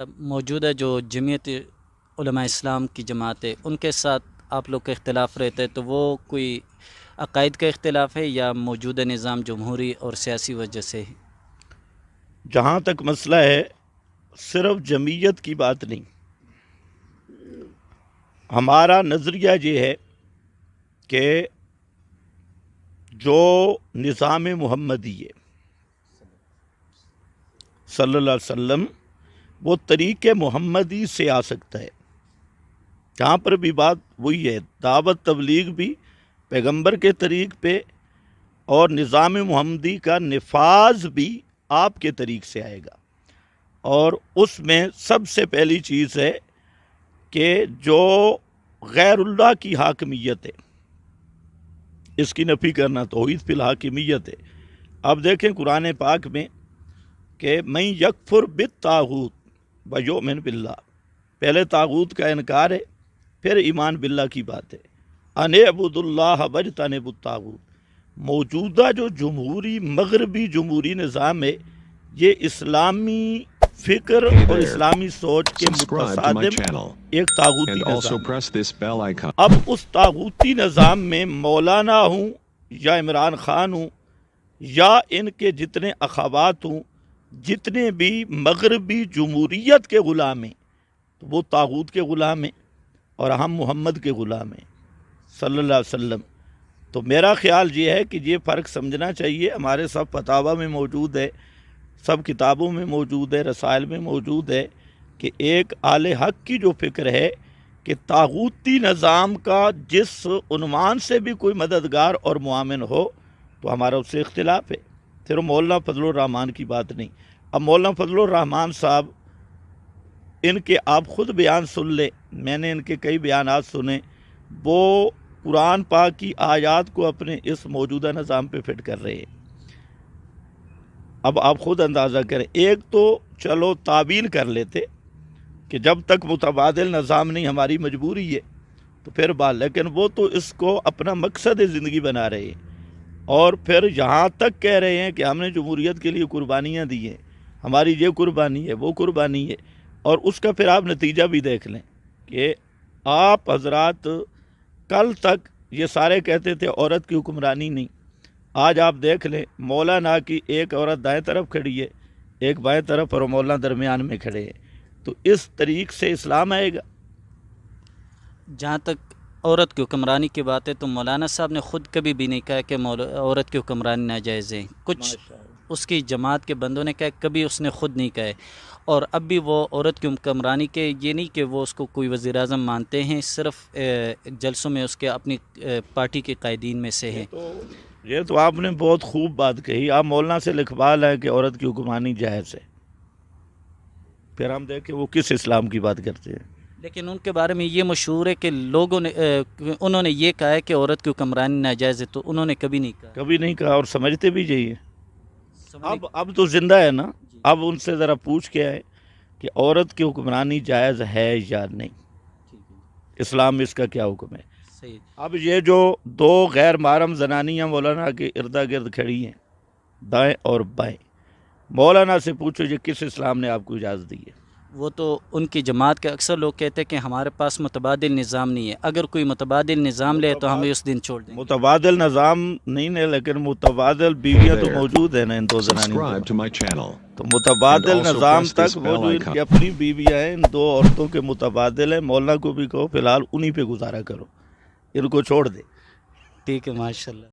موجودہ جو جمعیت علماء اسلام کی جماعت ہے ان کے ساتھ آپ لوگ کا اختلاف رہتا ہے، تو وہ کوئی عقائد کا اختلاف ہے یا موجودہ نظام جمہوری اور سیاسی وجہ سے ہے؟ جہاں تک مسئلہ ہے صرف جمعیت کی بات نہیں، ہمارا نظریہ یہ ہے کہ جو نظام محمدی ہے صلی اللہ علیہ وسلم، وہ طریق محمدی سے آ سکتا ہے۔ جہاں پر بھی بات وہی ہے، دعوت تبلیغ بھی پیغمبر کے طریق پہ اور نظام محمدی کا نفاذ بھی آپ کے طریق سے آئے گا۔ اور اس میں سب سے پہلی چیز ہے کہ جو غیر اللہ کی حاکمیت ہے اس کی نفی کرنا، توحید فی الحاکمیت ہے۔ اب دیکھیں قرآن پاک میں کہ من یکفر بالطاغوت ویؤمن باللہ، پہلے طاغوت کا انکار ہے، پھر ایمان باللہ کی بات ہے۔ ان اعبدوا اللہ واجتنبوا الطاغوت۔ موجودہ جو جمہوری مغربی جمہوری نظام ہے، یہ اسلامی فکر اور اسلامی سوچ کے متصادم ایک طاغوتی نظام ہے۔ اب اس طاغوتی نظام میں مولانا ہوں یا عمران خان ہوں یا ان کے جتنے اخوات ہوں، جتنے بھی مغربی جمہوریت کے غلام ہیں، تو وہ طاغوت کے غلام ہیں اور ہم محمد کے غلام ہیں صلی اللہ علیہ وسلم۔ تو میرا خیال یہ ہے کہ یہ فرق سمجھنا چاہیے۔ ہمارے سب فتاویٰ میں موجود ہے، سب کتابوں میں موجود ہے، رسائل میں موجود ہے کہ ایک اہل حق کی جو فکر ہے کہ طاغوتی نظام کا جس عنوان سے بھی کوئی مددگار اور معاون ہو تو ہمارا اس سے اختلاف ہے۔ پھر مولانا فضل الرحمان کی بات نہیں۔ اب مولانا فضل الرحمان صاحب، ان کے آپ خود بیان سن لیں، میں نے ان کے کئی بیانات سنے، وہ قرآن پاک کی آیات کو اپنے اس موجودہ نظام پہ فٹ کر رہے ہیں۔ اب آپ خود اندازہ کریں، ایک تو چلو تعبیل کر لیتے کہ جب تک متبادل نظام نہیں ہماری مجبوری ہے تو پھر بات، لیکن وہ تو اس کو اپنا مقصد زندگی بنا رہے ہیں، اور پھر یہاں تک کہہ رہے ہیں کہ ہم نے جمہوریت کے لیے قربانیاں دی ہیں، ہماری یہ قربانی ہے وہ قربانی ہے۔ اور اس کا پھر آپ نتیجہ بھی دیکھ لیں کہ آپ حضرات کل تک یہ سارے کہتے تھے عورت کی حکمرانی نہیں، آج آپ دیکھ لیں مولانا کی ایک عورت دائیں طرف کھڑی ہے، ایک بائیں طرف، اور مولانا درمیان میں کھڑے ہیں۔ تو اس طریق سے اسلام آئے گا؟ جہاں تک عورت کی حکمرانی کی بات ہے تو مولانا صاحب نے خود کبھی بھی نہیں کہا کہ عورت کی حکمرانی ناجائز ہے، کچھ اس کی جماعت کے بندوں نے کہا، کبھی اس نے خود نہیں کہا ہے۔ اور اب بھی وہ عورت کی حکمرانی کے، یہ نہیں کہ وہ اس کو کوئی وزیر اعظم مانتے ہیں، صرف جلسوں میں اس کے اپنی پارٹی کے قائدین میں سے ہے۔ یہ تو آپ نے بہت خوب بات کہی۔ آپ مولانا سے لکھوا لیں کہ عورت کی حکمرانی جائز ہے، پھر ہم دیکھیں وہ کس اسلام کی بات کرتے ہیں۔ لیکن ان کے بارے میں یہ مشہور ہے کہ لوگوں نے انہوں نے یہ کہا ہے کہ عورت کی حکمرانی ناجائز ہے، تو انہوں نے کبھی نہیں کہا، کبھی نہیں کہا، اور سمجھتے بھی یہی ہے۔ اب تو زندہ ہے نا، اب ان سے ذرا پوچھ کے آئے کہ عورت کی حکمرانی جائز ہے یا نہیں، اسلام میں اس کا کیا حکم ہے۔ صحیح۔ اب یہ جو دو غیر محرم زنانیاں مولانا کے اردا گرد کھڑی ہیں، دائیں اور بائیں، مولانا سے پوچھو یہ کس اسلام نے آپ کو اجازت دی ہے؟ وہ تو ان کی جماعت کے اکثر لوگ کہتے ہیں کہ ہمارے پاس متبادل نظام نہیں ہے، اگر کوئی متبادل نظام لے تو ہمیں اس دن چھوڑ دیں گے۔ متبادل نظام نہیں ہے، لیکن متبادل بیویاں تو موجود ہیں نا ان دو زنانیوں کے، تو متبادل نظام تک وہ جو ان کی اپنی بیویاں ہیں، ان دو عورتوں کے متبادل ہیں۔ مولانا کو بھی کہو فی الحال انہی پہ گزارا کرو، ان کو چھوڑ دے۔ ٹھیک ہے، ماشاءاللہ۔